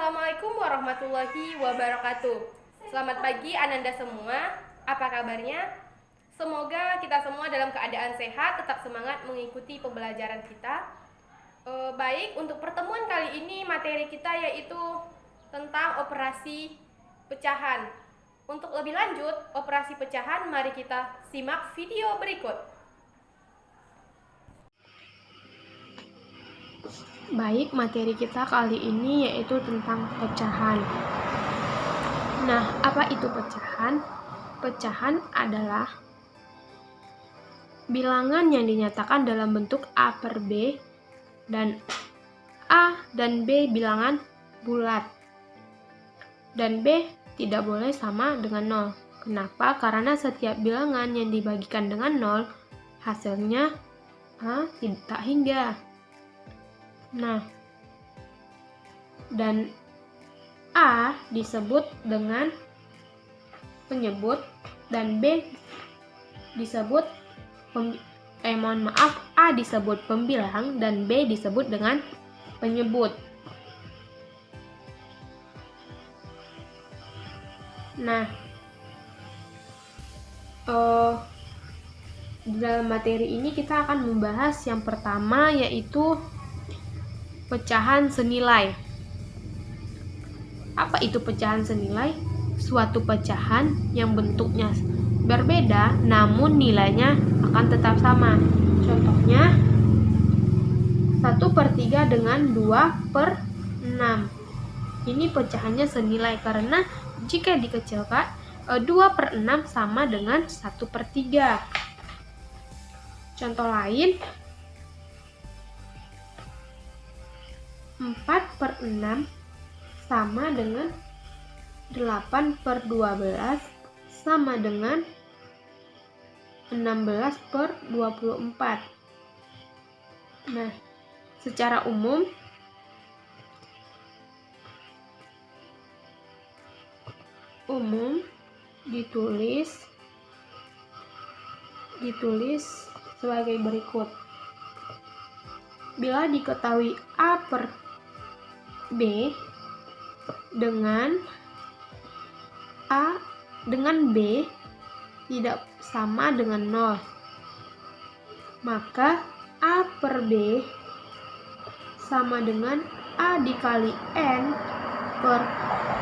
Assalamualaikum warahmatullahi wabarakatuh. Selamat pagi Ananda semua. Apa kabarnya? Semoga kita semua dalam keadaan sehat, tetap semangat mengikuti pembelajaran kita. Baik, untuk pertemuan kali ini materi kita yaitu tentang operasi pecahan. Untuk lebih lanjut, operasi pecahan, mari kita simak video berikut. Baik, materi kita kali ini yaitu tentang pecahan. Nah, apa itu pecahan? Pecahan adalah bilangan yang dinyatakan dalam bentuk A per B dan A dan B bilangan bulat. Dan B tidak boleh sama dengan 0. Kenapa? Karena setiap bilangan yang dibagikan dengan 0 hasilnya tak hingga. Nah, dan A disebut dengan penyebut dan B disebut A disebut pembilang dan B disebut dengan penyebut. Nah, dalam materi ini kita akan membahas yang pertama yaitu pecahan senilai. Apa itu pecahan senilai? Suatu pecahan yang bentuknya berbeda namun nilainya akan tetap sama. Contohnya 1/3 dengan 2/6. Ini pecahannya senilai karena jika dikecilkan 2/6 sama dengan 1/3. Contoh lain 4/6 sama dengan 8/12 sama dengan 16/24. Nah, secara umum ditulis sebagai berikut. Bila diketahui A per B dengan B tidak sama dengan 0, maka A per B sama dengan A dikali N per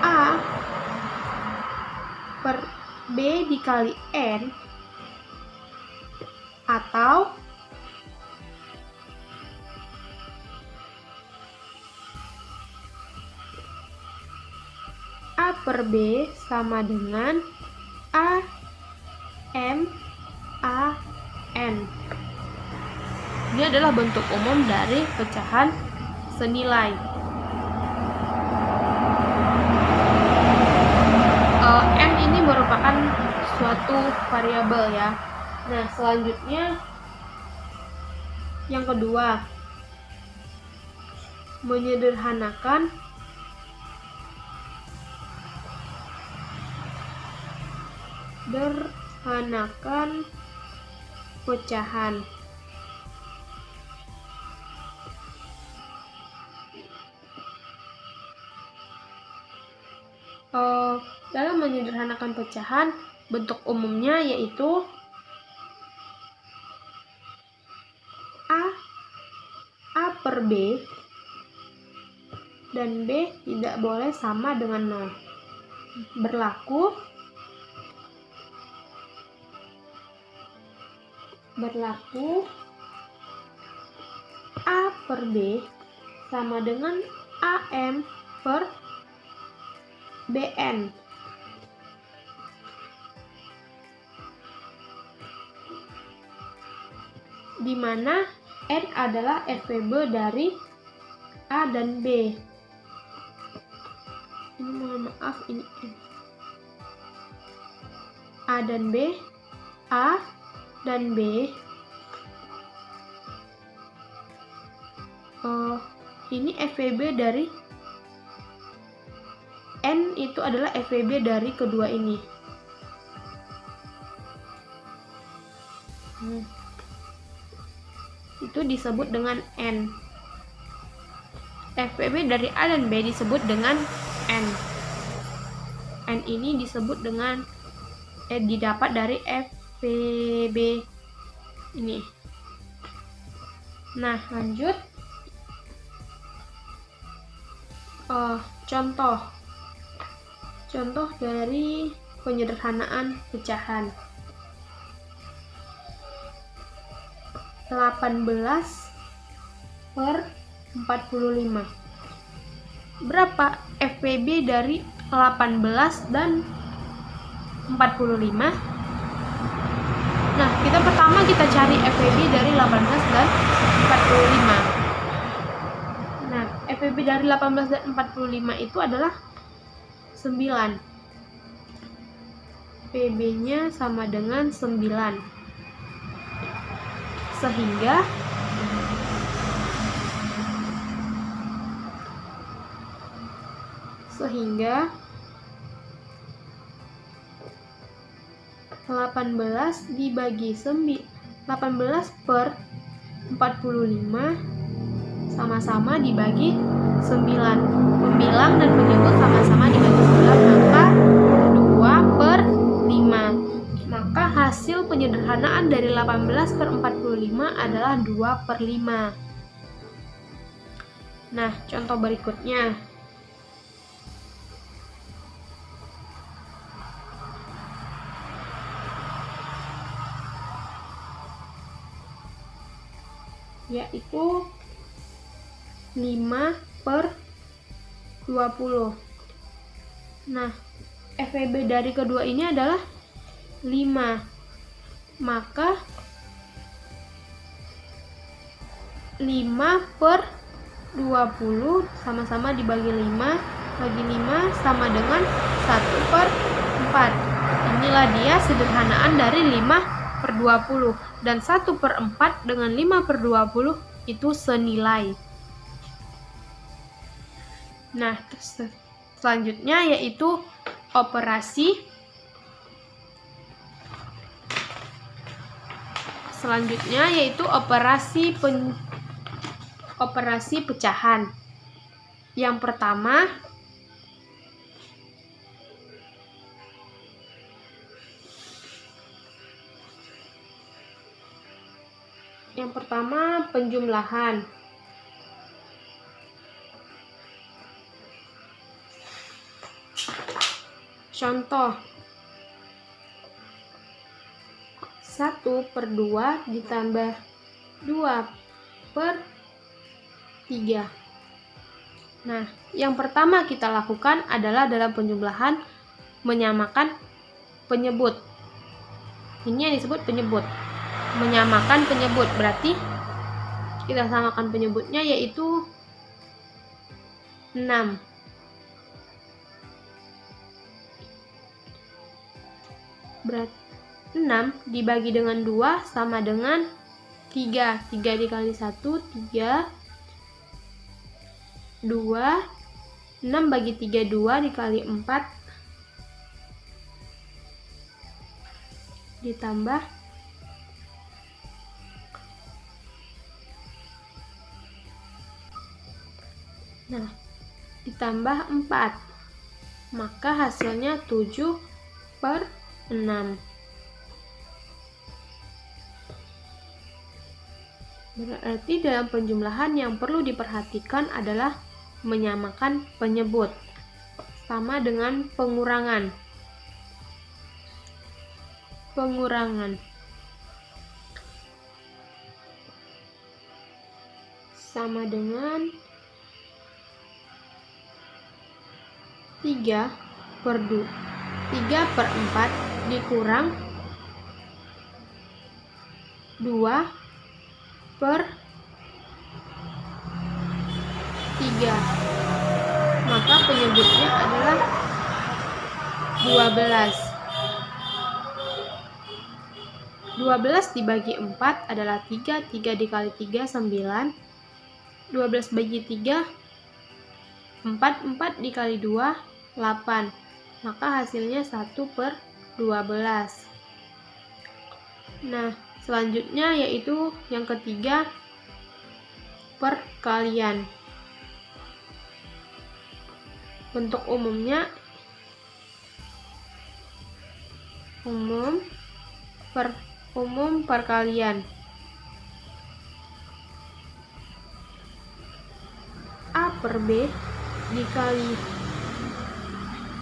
A per B dikali N, atau A per B sama dengan A M A N. Ini adalah bentuk umum dari pecahan senilai. N ini merupakan suatu variabel ya. Nah, selanjutnya yang kedua, menyederhanakan pecahan. Dalam menyederhanakan pecahan, bentuk umumnya yaitu A per B dan B tidak boleh sama dengan 0. Berlaku A per B sama dengan AM per BN. Di mana N adalah FVB dari A dan B. Ini mohon maaf, ini N. A dan B ini FVB dari N itu adalah FVB dari kedua ini. Itu disebut dengan N. FPB dari A dan B disebut dengan N. N ini disebut dengan didapat dari FPB ini. Nah, lanjut. Contoh dari penyederhanaan pecahan. 18/45. Berapa FPB dari 18 dan 45? Nah, pertama kita cari FPB dari 18 dan 45. Nah, FPB dari 18 dan 45 itu adalah 9. PB-nya sama dengan 9. Sehingga 18 dibagi 18 per 45 sama-sama dibagi 9. Pembilang dan penyebut sama-sama dibagi 9, maka 2/5. Maka hasil penyederhanaan dari 18 per 45 adalah 2/5. Nah, contoh berikutnya. Yaitu 5/20. Nah, FPB dari kedua ini adalah 5. Maka 5/20 sama-sama dibagi 5, bagi 5 sama dengan 1/4. Inilah dia sederhanaan dari 5/20. Dan 1/4 dengan 5/20 itu senilai. Nah, selanjutnya yaitu operasi pecahan. Yang pertama, penjumlahan. Contoh, 1/2 ditambah 2/3. Nah, yang pertama kita lakukan adalah dalam penjumlahan menyamakan penyebut. Ini yang disebut penyebut. Menyamakan penyebut berarti kita samakan penyebutnya yaitu 6. Berarti 6 dibagi dengan 2 sama dengan 3. 3 dikali 1, 3. 2. 6 bagi 3, 2 dikali 4. Ditambah 4. Maka hasilnya 7/6. Berarti dalam penjumlahan yang perlu diperhatikan adalah menyamakan penyebut. Sama dengan pengurangan. Sama dengan 3/4 dikurang 2/3. Maka penyebutnya adalah 12. 12 dibagi 4 adalah 3. 3 dikali 3, 9. 12 bagi 3, 4. 4 dikali 2, 8. Maka hasilnya 1/12. Nah, selanjutnya yaitu yang ketiga, perkalian. bentuk umumnya umum perkalian. A per B dikali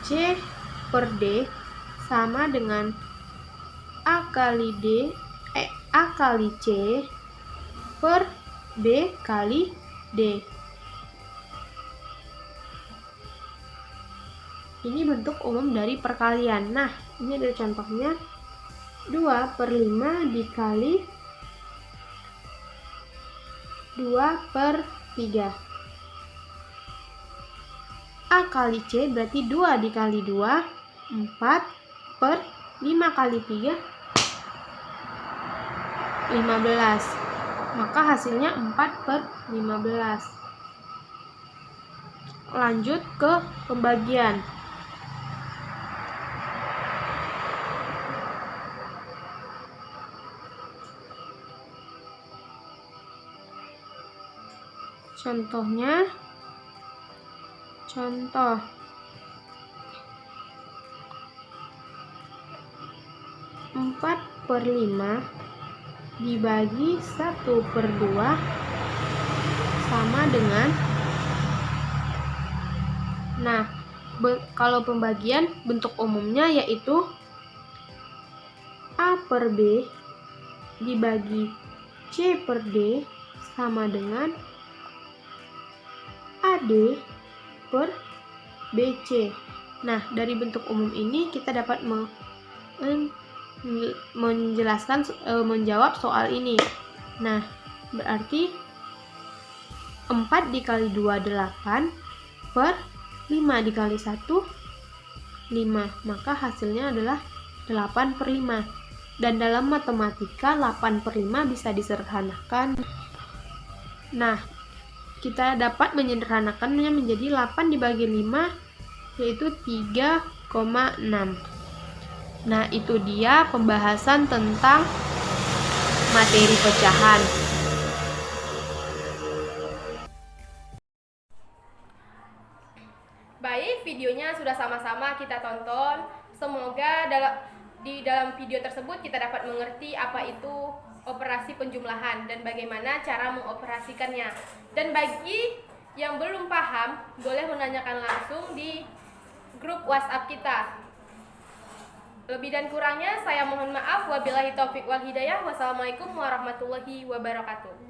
C per D sama dengan A kali C per B kali D. Ini bentuk umum dari perkalian. Nah, ini ada contohnya. 2 per 5 dikali 2 per 3. A kali C berarti 2 dikali 2, 4 per 5 kali 3, 15. Maka hasilnya 4 per 15. Lanjut ke pembagian. Contohnya, contoh 4 per 5 dibagi 1 per 2 sama dengan, nah, kalau pembagian bentuk umumnya yaitu A per B dibagi C per D sama dengan AD per BC. Nah, dari bentuk umum ini kita dapat menjawab soal ini. Nah, berarti 4 dikali 2 8 per 5 dikali 1 5. Maka hasilnya adalah 8 per 5. Dan dalam matematika 8 per 5 bisa disederhanakan. Nah, kita dapat menyederhanakannya menjadi 8 dibagi 5 yaitu 3,6. Nah, itu dia pembahasan tentang materi pecahan. Baik, videonya sudah sama-sama kita tonton. Semoga di dalam video tersebut kita dapat mengerti apa itu operasi penjumlahan dan bagaimana cara mengoperasikannya. Dan bagi yang belum paham, boleh menanyakan langsung di grup WhatsApp kita. Lebih dan kurangnya saya mohon maaf. Wabillahi taufik wal hidayah. Wassalamualaikum warahmatullahi wabarakatuh.